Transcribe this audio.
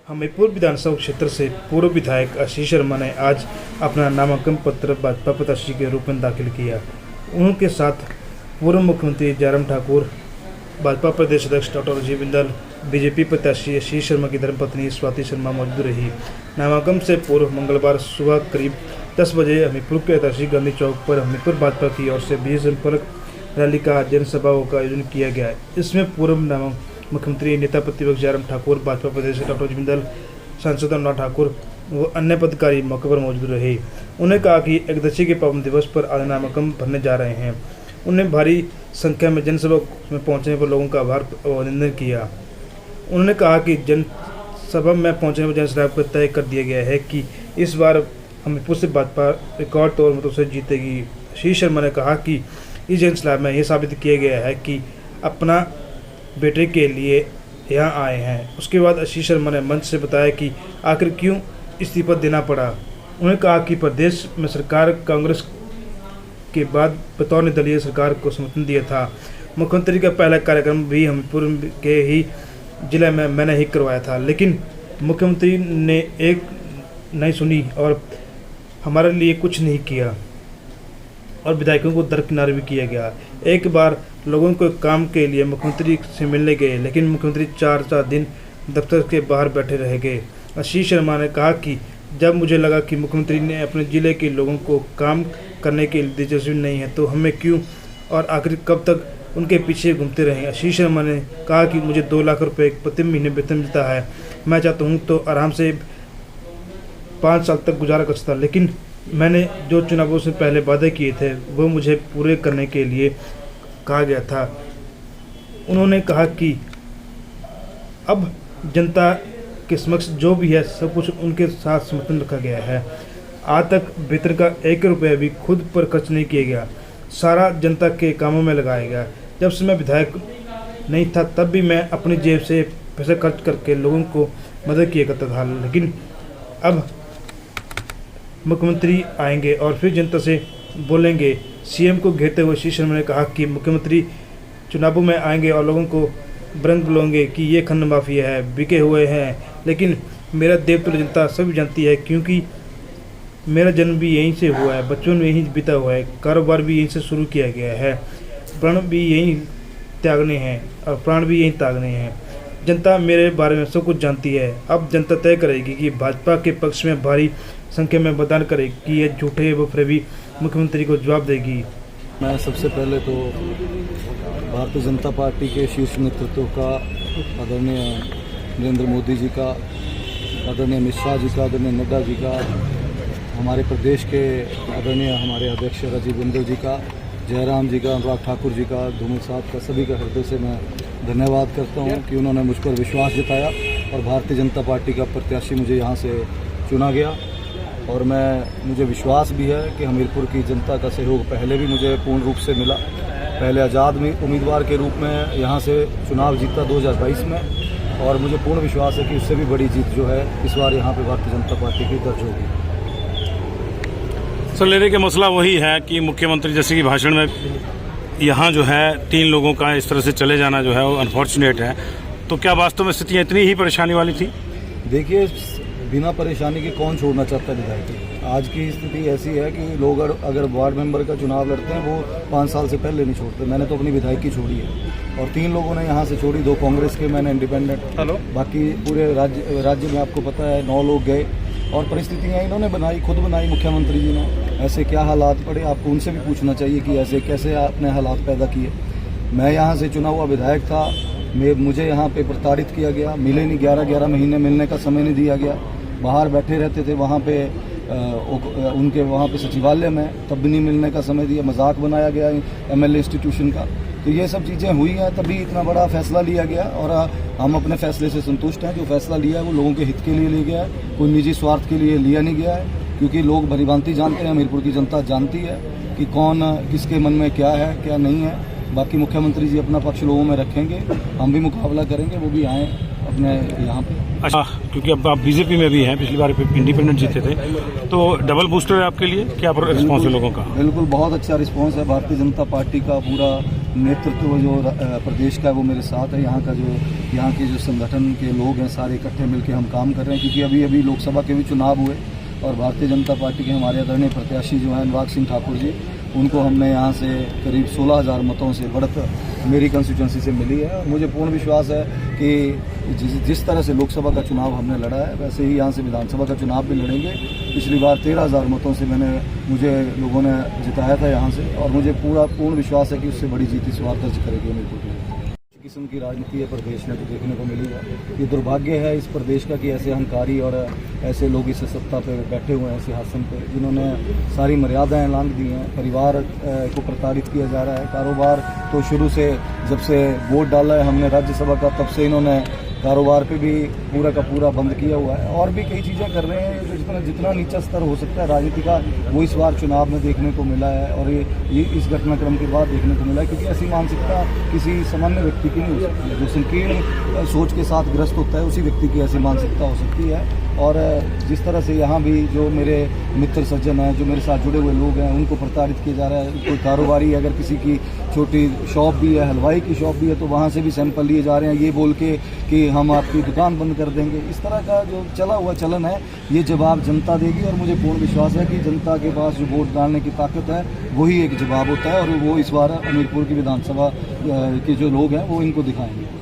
हमीरपुर विधानसभा क्षेत्र से पूर्व विधायक आशीष शर्मा ने आज अपना नामांकन पत्र भाजपा प्रत्याशी के रूप में दाखिल किया। उनके साथ पूर्व मुख्यमंत्री जयराम ठाकुर, भाजपा प्रदेश अध्यक्ष डॉक्टर राजीव बिंदल, बीजेपी प्रत्याशी आशीष शर्मा की धर्मपत्नी स्वाति शर्मा मौजूद रही। नामांकन से पूर्व मंगलवार सुबह करीब 10 बजे हमीरपुर के ऐतिहासिक गांधी चौक पर हमीरपुर भाजपा की ओर से विजय संपर्क रैली का जनसभाओं का आयोजन किया गया। इसमें पूर्व मुख्यमंत्री नेता प्रतिपक्ष जयराम ठाकुर, भाजपा प्रदेश डॉक्टर राजीव बिंदल, सांसद अनुराग ठाकुर व अन्य पदाधिकारी मौके पर मौजूद रहे। उन्होंने कहा कि एकदशी के पावन दिवस पर आज नामांकन भरने जा रहे हैं। उन्होंने भारी संख्या में जनसभा में पहुंचने पर लोगों का आभार अभिनंदन किया। उन्होंने कहा कि जनसभा में पहुंचने पर जनसभा को तय कर दिया गया है कि इस बार हमीरपुर से भाजपा रिकॉर्ड तौर मतों से जीतेगी। आशीष शर्मा ने कहा कि इस जनसभा में यह साबित किया गया है कि अपना बेटे के लिए यहाँ आए हैं। उसके बाद आशीष शर्मा ने मंच से बताया कि आखिर क्यों इस्तीफा देना पड़ा। उन्होंने कहा कि प्रदेश में सरकार कांग्रेस के बाद बतौर निर्दलीय सरकार को समर्थन दिया था। मुख्यमंत्री का पहला कार्यक्रम भी हमीरपुर के ही जिले में मैंने ही करवाया था, लेकिन मुख्यमंत्री ने एक नहीं सुनी और हमारे लिए कुछ नहीं किया और विधायकों को दरकिनार भी किया गया। एक बार लोगों को काम के लिए मुख्यमंत्री से मिलने गए, लेकिन मुख्यमंत्री 4 दिन दफ्तर के बाहर बैठे रह गए। आशीष शर्मा ने कहा कि जब मुझे लगा कि मुख्यमंत्री ने अपने ज़िले के लोगों को काम करने की दिलचस्पी नहीं है तो हमें क्यों और आखिर कब तक उनके पीछे घूमते रहें। आशीष शर्मा ने कहा कि मुझे 2 लाख रुपये प्रति महीने वेतन मिलता है। मैं चाहता हूँ तो आराम से 5 साल तक गुजारा कर सकता, लेकिन मैंने जो चुनावों से पहले वादे किए थे वो मुझे पूरे करने के लिए कहा गया था। उन्होंने कहा कि अब जनता के समक्ष जो भी है सब कुछ उनके साथ समर्थन रखा गया है। आज तक वेतन का 1 रुपया भी खुद पर खर्च नहीं किया गया, सारा जनता के कामों में लगाया गया। जब से मैं विधायक नहीं था तब भी मैं अपनी जेब से पैसे खर्च करके लोगों को मदद किया करता था, लेकिन अब मुख्यमंत्री आएंगे और फिर जनता से बोलेंगे। सीएम को घेरते हुए आशीष शर्मा ने कहा कि मुख्यमंत्री चुनावों में आएंगे और लोगों को ब्रंग बुलाएंगे कि ये खंड माफिया है, बिके हुए हैं, लेकिन मेरा देवतुल्य जनता सभी जानती है क्योंकि मेरा जन्म भी यहीं से हुआ है, बचपन में यहीं बीता हुआ है, कारोबार भी यहीं से शुरू किया गया है, प्राण भी यहीं त्यागने हैं और प्राण भी यहीं त्यागने हैं। जनता मेरे बारे में सब कुछ जानती है। अब जनता तय करेगी कि भाजपा के पक्ष में भारी संख्या में मतदान करेगी कि ये झूठे व फरेबी मुख्यमंत्री को जवाब देगी। मैं सबसे पहले तो भारतीय जनता पार्टी के शीर्ष नेतृत्व का, आदरणीय नरेंद्र मोदी जी का, आदरणीय अमित शाह जी का, आदरणीय नड्डा जी का, हमारे प्रदेश के आदरणीय हमारे अध्यक्ष राजीव बिंदल जी का, जयराम जी का, अनुराग ठाकुर जी का, धूमल साहब का, सभी का हृदय से मैं धन्यवाद करता हूं कि उन्होंने मुझ पर विश्वास जताया और भारतीय जनता पार्टी का प्रत्याशी मुझे यहां से चुना गया। और मुझे विश्वास भी है कि हमीरपुर की जनता का सहयोग पहले भी मुझे पूर्ण रूप से मिला। पहले आज़ाद उम्मीदवार के रूप में यहाँ से चुनाव जीता 2022 में, और मुझे पूर्ण विश्वास है कि उससे भी बड़ी जीत जो है इस बार यहाँ पे भारतीय जनता पार्टी की दर्ज होगी। सर, लेने का मसला वही है कि मुख्यमंत्री जैसे कि भाषण में यहाँ जो है 3 लोगों का इस तरह से चले जाना जो है वो अनफॉर्चुनेट है। तो क्या वास्तव में स्थितियाँ इतनी ही परेशानी वाली थी? देखिए, बिना परेशानी के कौन छोड़ना चाहता है विधायक। आज की स्थिति ऐसी है कि लोग अगर वार्ड मेंबर का चुनाव लड़ते हैं वो 5 साल से पहले नहीं छोड़ते। मैंने तो अपनी विधायकी छोड़ी है और 3 लोगों ने यहाँ से छोड़ी, 2 कांग्रेस के, मैंने इंडिपेंडेंट। बाकी पूरे राज्य में आपको पता है 9 लोग गए और परिस्थितियाँ इन्होंने बनाई, खुद बनाई मुख्यमंत्री जी ने। ऐसे क्या हालात पड़े, आपको उनसे भी पूछना चाहिए कि ऐसे कैसे आपने हालात पैदा किए। मैं यहाँ से चुना हुआ विधायक था, मुझे यहाँ पे प्रताड़ित किया गया, मिले नहीं, 11 महीने मिलने का समय नहीं दिया गया। बाहर बैठे रहते थे वहाँ पे उनके वहाँ पे सचिवालय में, तब भी नहीं मिलने का समय दिया, मजाक बनाया गया एमएलए इंस्टीट्यूशन का। तो ये सब चीज़ें हुई हैं, तभी इतना बड़ा फैसला लिया गया और हम अपने फैसले से संतुष्ट हैं। जो फैसला लिया है वो लोगों के हित के लिए लिया गया है, कोई निजी स्वार्थ के लिए लिया नहीं गया है, क्योंकि लोग भलीभांति जानते हैं, हमीरपुर की जनता जानती है कि कौन किसके मन में क्या है क्या नहीं है। बाकी मुख्यमंत्री जी अपना पक्ष लोगों में रखेंगे, हम भी मुकाबला करेंगे, वो भी आएँ अपने यहाँ पे। अच्छा, क्योंकि अब आप बीजेपी में भी हैं, पिछली बार इंडिपेंडेंट जीते थे, तो डबल बूस्टर है आपके लिए, क्या रिस्पॉन्स है लोगों का? बिल्कुल बहुत अच्छा रिस्पॉन्स है। भारतीय जनता पार्टी का पूरा नेतृत्व जो प्रदेश का है वो मेरे साथ है। यहाँ के जो संगठन के लोग हैं सारे इकट्ठे मिलकर हम काम कर रहे हैं, क्योंकि अभी अभी लोकसभा के भी चुनाव हुए और भारतीय जनता पार्टी के हमारे आदरणीय प्रत्याशी जो हैं अनुराग सिंह ठाकुर जी, उनको हमने यहाँ से करीब 16,000 मतों से बढ़त मेरी कंस्टिट्यूंसी से मिली है। और मुझे पूर्ण विश्वास है कि जिस तरह से लोकसभा का चुनाव हमने लड़ा है वैसे ही यहाँ से विधानसभा का चुनाव भी लड़ेंगे। पिछली बार 13,000 मतों से मुझे लोगों ने जिताया था यहाँ से, और मुझे पूर्ण विश्वास है कि उससे बड़ी जीत इस बार दर्ज करेगी हमीरपुर किस्म की राजनीति है प्रदेश में जो देखने को मिली है। ये दुर्भाग्य है इस प्रदेश का कि ऐसे अहंकारी और ऐसे लोग इस सत्ता पे बैठे हुए हैं सिंहासन पे, जिन्होंने सारी मर्यादाएं लांघ दी हैं। परिवार को प्रताड़ित किया जा रहा है। कारोबार तो शुरू से जब से वोट डाला है हमने राज्यसभा का, तब से इन्होंने कारोबार पे भी पूरा का पूरा बंद किया हुआ है। और भी कई चीज़ें कर रहे हैं जो जितना नीचा स्तर हो सकता है राजनीति का, वो इस बार चुनाव में देखने को मिला है। और ये इस घटनाक्रम के बाद देखने को मिला है, क्योंकि ऐसी मानसिकता किसी सामान्य व्यक्ति की नहीं हो सकती है। जो संकीर्ण सोच के साथ ग्रस्त होता है उसी व्यक्ति की ऐसी मानसिकता हो सकती है। और जिस तरह से यहाँ भी जो मेरे मित्र सज्जन हैं, जो मेरे साथ जुड़े हुए लोग हैं, उनको प्रताड़ित किया जा रहा है। कोई कारोबारी अगर किसी की छोटी शॉप भी है, हलवाई की शॉप भी है, तो वहाँ से भी सैंपल लिए जा रहे हैं ये बोल के कि हम आपकी दुकान बंद कर देंगे। इस तरह का जो चला हुआ चलन है ये जवाब जनता देगी। और मुझे पूर्ण विश्वास है कि जनता के पास जो वोट डालने की ताकत है वही एक जवाब होता है, और वो इस बार हमीरपुर की विधानसभा के जो लोग हैं वो इनको दिखाएंगे।